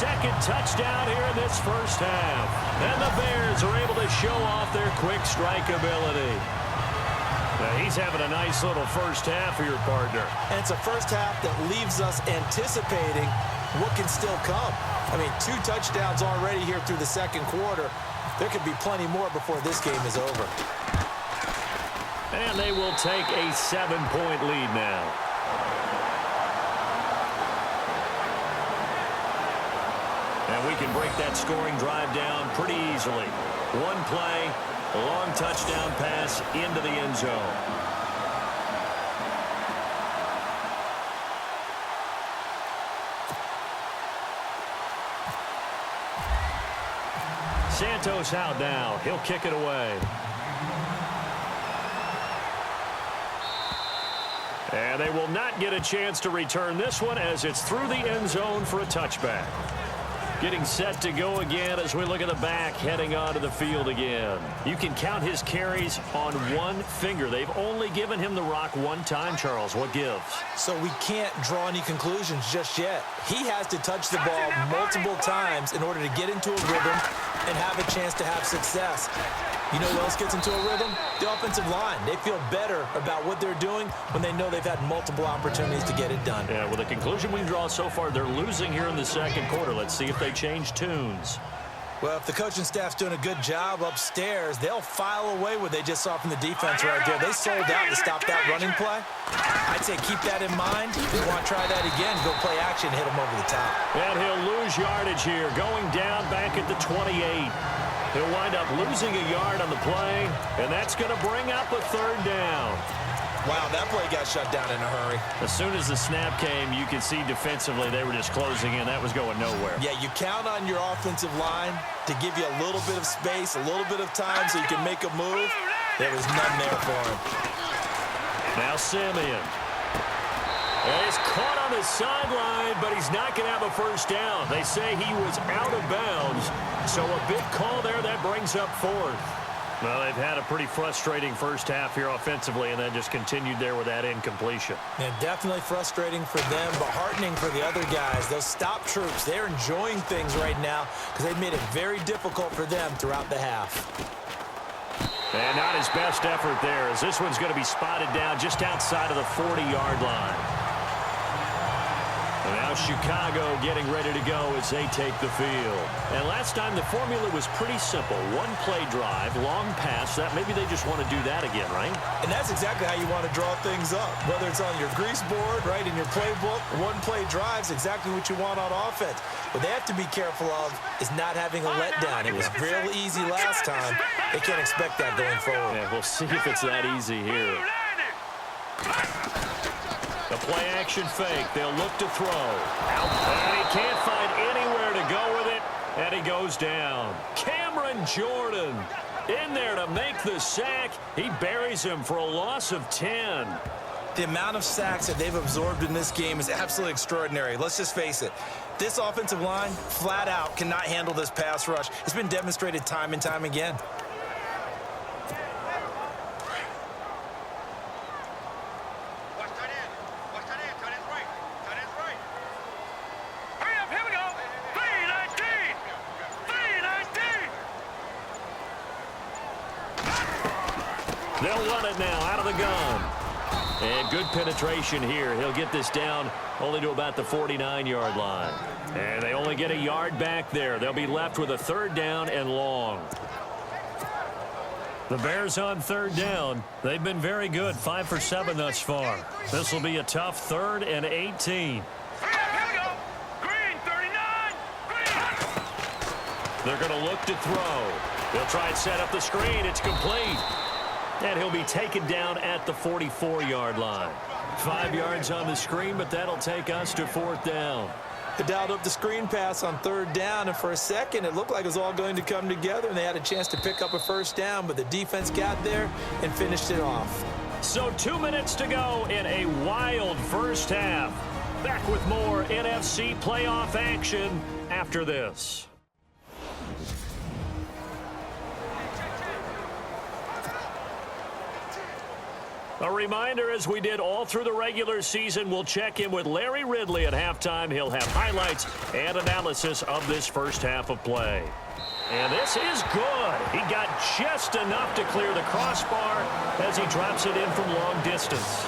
second touchdown here in this first half. And the Bears are able to show off their quick strike ability. Now, he's having a nice little first half for your partner. And it's a first half that leaves us anticipating what can still come. I mean, 2 touchdowns already here through the second quarter. There could be plenty more before this game is over. And they will take a 7-point lead now. And we can break that scoring drive down pretty easily. One play, a long touchdown pass into the end zone. Santos out now. He'll kick it away. And they will not get a chance to return this one as it's through the end zone for a touchback. Getting set to go again as we look at the back heading onto the field again. You can count his carries on one finger. They've only given him the rock one time, Charles. What gives? So we can't draw any conclusions just yet. He has to touch the ball multiple times in order to get into a rhythm and have a chance to have success. You know who else gets into a rhythm? The offensive line. They feel better about what they're doing when they know they've had multiple opportunities to get it done. Yeah, well, the conclusion we can draw so far, they're losing here in the second quarter. Let's see if they change tunes. Well, if the coaching staff's doing a good job upstairs, they'll file away what they just saw from the defense right there. They sold out to stop that running play. I'd say keep that in mind. If you want to try that again, go play action, hit him over the top. And he'll lose yardage here, going down back at the 28. He'll wind up losing a yard on the play, and that's going to bring up a third down. Wow, that play got shut down in a hurry. As soon as the snap came, you could see defensively they were just closing in. That was going nowhere. Yeah, you count on your offensive line to give you a little bit of space, a little bit of time so you can make a move. There was none there for him. Now Simeon. And he's caught on the sideline, but he's not going to have a first down. They say he was out of bounds, so a big call there that brings up fourth. Well, they've had a pretty frustrating first half here offensively and then just continued there with that incompletion. And definitely frustrating for them, but heartening for the other guys. Those stop troops, they're enjoying things right now because they've made it very difficult for them throughout the half. And not his best effort there, as this one's going to be spotted down just outside of the 40-yard line. And now Chicago getting ready to go as they take the field. And last time the formula was pretty simple. One-play drive, long pass. That maybe they just want to do that again, right? And that's exactly how you want to draw things up. Whether it's on your grease board, right, in your playbook, one-play drive's exactly what you want on offense. What they have to be careful of is not having a letdown. It was real easy last time. They can't expect that going forward. Yeah, we'll see if it's that easy here. The play-action fake. They'll look to throw. And he can't find anywhere to go with it, and he goes down. Cameron Jordan in there to make the sack. He buries him for a loss of 10. The amount of sacks that they've absorbed in this game is absolutely extraordinary. Let's just face it. This offensive line, flat out, cannot handle this pass rush. It's been demonstrated time and time again. They'll run it now out of the gun. And good penetration here. He'll get this down only to about the 49-yard line. And they only get a yard back there. They'll be left with a third down and long. The Bears on third down. They've been very good, 5 for 7 thus far. This will be a tough 3rd and 18. They're going to look to throw. They'll try and set up the screen. It's complete. And he'll be taken down at the 44-yard line. 5 yards on the screen, but that'll take us to 4th down. They dialed up the screen pass on 3rd down, and for a second it looked like it was all going to come together, and they had a chance to pick up a first down, but the defense got there and finished it off. So 2 minutes to go in a wild first half. Back with more NFC playoff action after this. A reminder, as we did all through the regular season, we'll check in with Larry Ridley at halftime. He'll have highlights and analysis of this first half of play. And this is good. He got just enough to clear the crossbar as he drops it in from long distance.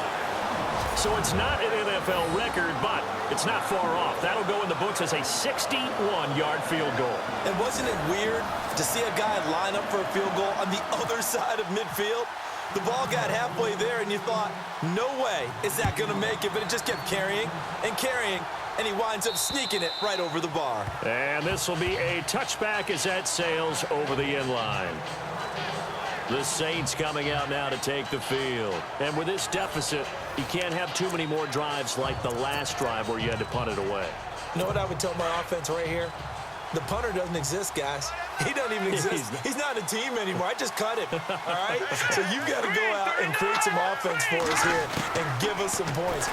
So it's not an NFL record, but it's not far off. That'll go in the books as a 61-yard field goal. And wasn't it weird to see a guy line up for a field goal on the other side of midfield? The ball got halfway there, and you thought, no way is that going to make it, but it just kept carrying and carrying, and he winds up sneaking it right over the bar. And this will be a touchback as that sails over the end line. The Saints coming out now to take the field. And with this deficit, you can't have too many more drives like the last drive where you had to punt it away. You know what I would tell my offense right here? The punter doesn't exist, guys. He doesn't even exist. He's not a team anymore. I just cut him, all right? So you've got to go out and create some offense for us here and give us some points.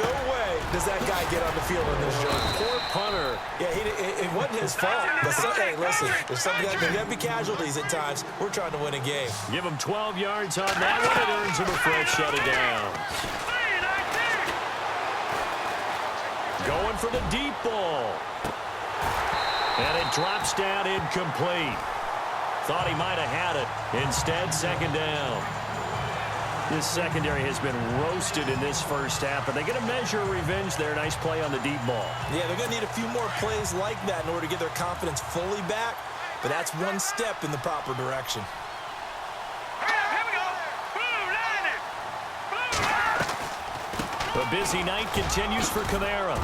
No way does that guy get on the field in this job. Poor punter. Yeah, it wasn't his fault. But hey, listen, there's got to be casualties at times. We're trying to win a game. Give him 12 yards on that one. It earns him a fresh set of downs. Going for the deep ball. And it drops down incomplete. Thought he might have had it. Instead, second down. This secondary has been roasted in this first half, but they're going to measure revenge there. Nice play on the deep ball. Yeah, they're going to need a few more plays like that in order to get their confidence fully back, but that's one step in the proper direction. A busy night continues for Kamara.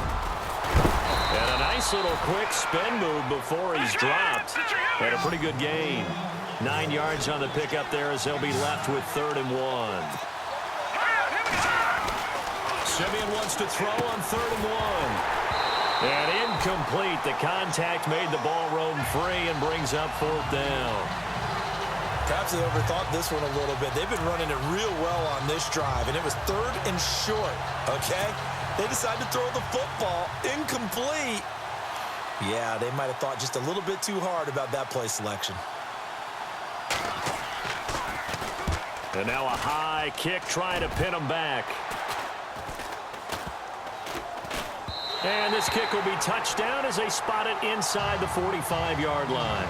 And a nice little quick spin move before he's dropped. And a pretty good gain. 9 yards on the pickup there as they'll be left with 3rd and 1. Simeon wants to throw on 3rd and 1. And incomplete. The contact made the ball roam free and brings up 4th down. Perhaps they overthought this one a little bit. They've been running it real well on this drive, and it was 3rd and short, okay? They decided to throw the football incomplete. Yeah, they might have thought just a little bit too hard about that play selection. And now a high kick trying to pin them back. And this kick will be touchdown as they spot it inside the 45-yard line.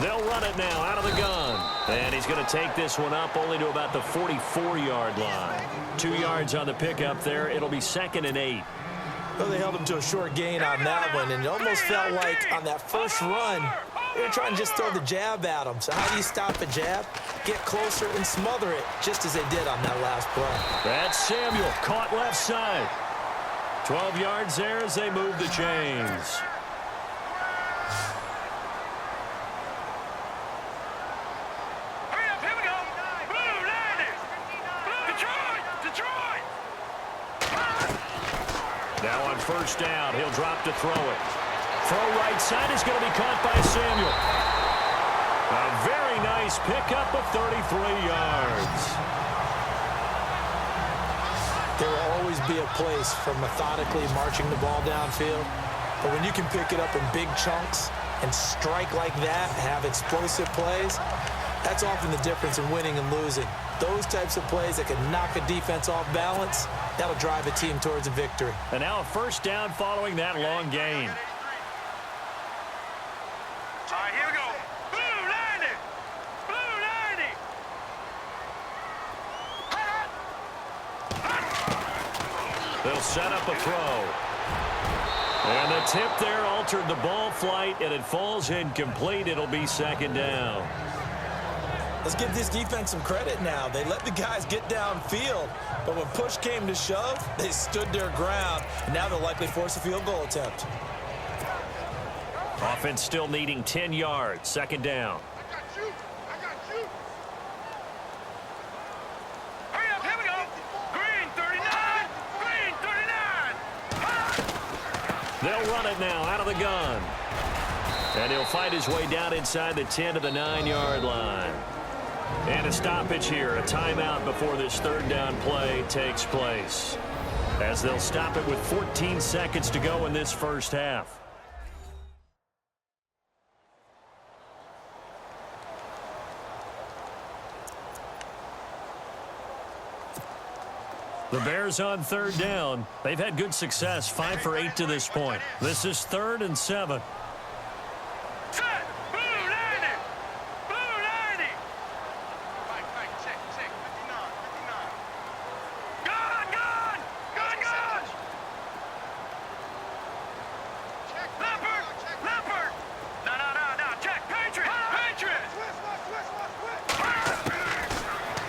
They'll run it now out of the gun. And he's going to take this one up only to about the 44-yard line. 2 yards on the pickup there. It'll be 2nd and 8. Well, they held him to a short gain on that one, and it almost felt like on that first run, they were trying to just throw the jab at him. So how do you stop a jab? Get closer and smother it, just as they did on that last play. That's Samuel, caught left side. 12 yards there as they move the chains. Now on first down, he'll drop to throw it. Throw right side is going to be caught by Samuel. A very nice pickup of 33 yards. There will always be a place for methodically marching the ball downfield. But when you can pick it up in big chunks and strike like that, have explosive plays, that's often the difference in winning and losing. Those types of plays that can knock a defense off balance, that'll drive a team towards a victory. And now a first down following that long gain. All right, here we go. Blue 90. Blue 90. They'll set up a throw. And the tip there altered the ball flight, and it falls incomplete. It'll be 2nd down. Let's give this defense some credit now. They let the guys get downfield, but when push came to shove, they stood their ground, and now they'll likely force a field goal attempt. Offense still needing 10 yards. 2nd down. They'll run it now out of the gun. And he'll fight his way down inside the 10 to the 9-yard line. And a stoppage here, a timeout before this third down play takes place, as they'll stop it with 14 seconds to go in this first half. The Bears on third down. They've had good success, 5 for 8 to this point. This is 3rd and 7.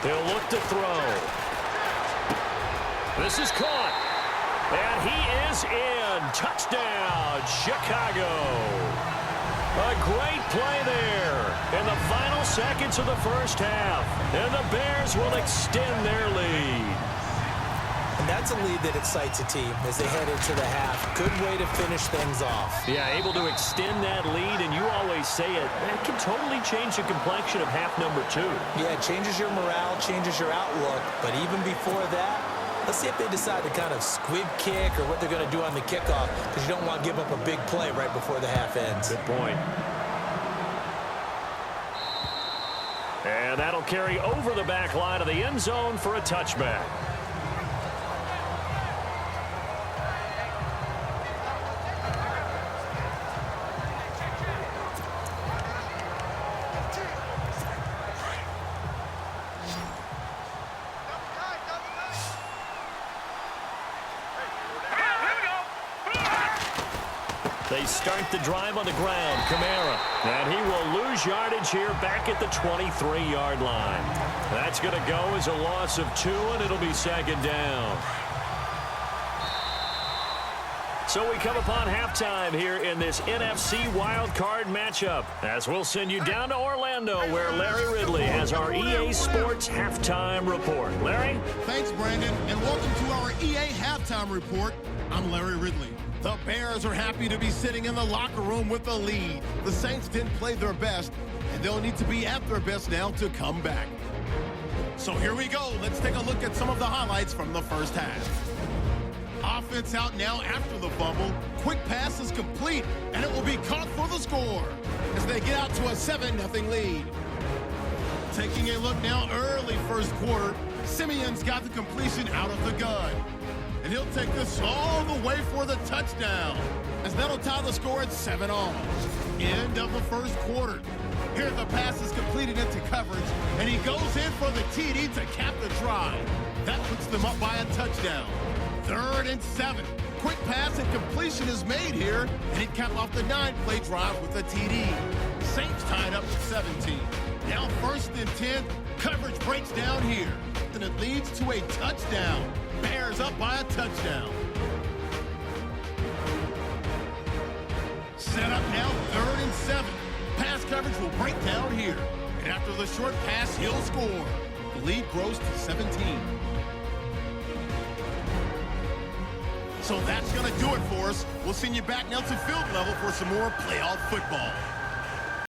He'll look to throw. This is caught. And he is in. Touchdown, Chicago. A great play there in the final seconds of the first half. And the Bears will extend their lead. And that's a lead that excites a team as they head into the half. Good way to finish things off. Yeah, able to extend that lead, and you always say it, that can totally change the complexion of half number 2. Yeah, it changes your morale, changes your outlook. But even before that, let's see if they decide to kind of squib kick or what they're going to do on the kickoff, because you don't want to give up a big play right before the half ends. Good point. And that'll carry over the back line of the end zone for a touchback. They start the drive on the ground. Kamara. And he will lose yardage here back at the 23-yard line. That's going to go as a loss of 2, and it'll be 2nd down. So we come upon halftime here in this NFC wildcard matchup, as we'll send you down to Orlando, where Larry Ridley has our EA Sports Halftime Report. Larry? Thanks, Brandon, and welcome to our EA Halftime Report. I'm Larry Ridley. The Bears are happy to be sitting in the locker room with the lead. The Saints didn't play their best, and they'll need to be at their best now to come back. So here we go. Let's take a look at some of the highlights from the first half. Offense out now after the fumble. Quick pass is complete, and it will be caught for the score as they get out to a 7-0 lead. Taking a look now early first quarter, Simeon's got the completion out of the gun. And he'll take this all the way for the touchdown, as that'll tie the score at 7-all. End of the first quarter. Here the pass is completed into coverage, and he goes in for the TD to cap the drive. That puts them up by a touchdown. 3rd and 7. Quick pass and completion is made here, and he'd cap off the 9-play drive with a TD. Saints tied up at 17. Now 1st and 10. Coverage breaks down here, and it leads to a touchdown. Bears up by a touchdown. Set up now 3rd and 7. Pass coverage will break down here. And after the short pass, he'll score. The lead grows to 17. So that's going to do it for us. We'll send you back now to field level for some more playoff football.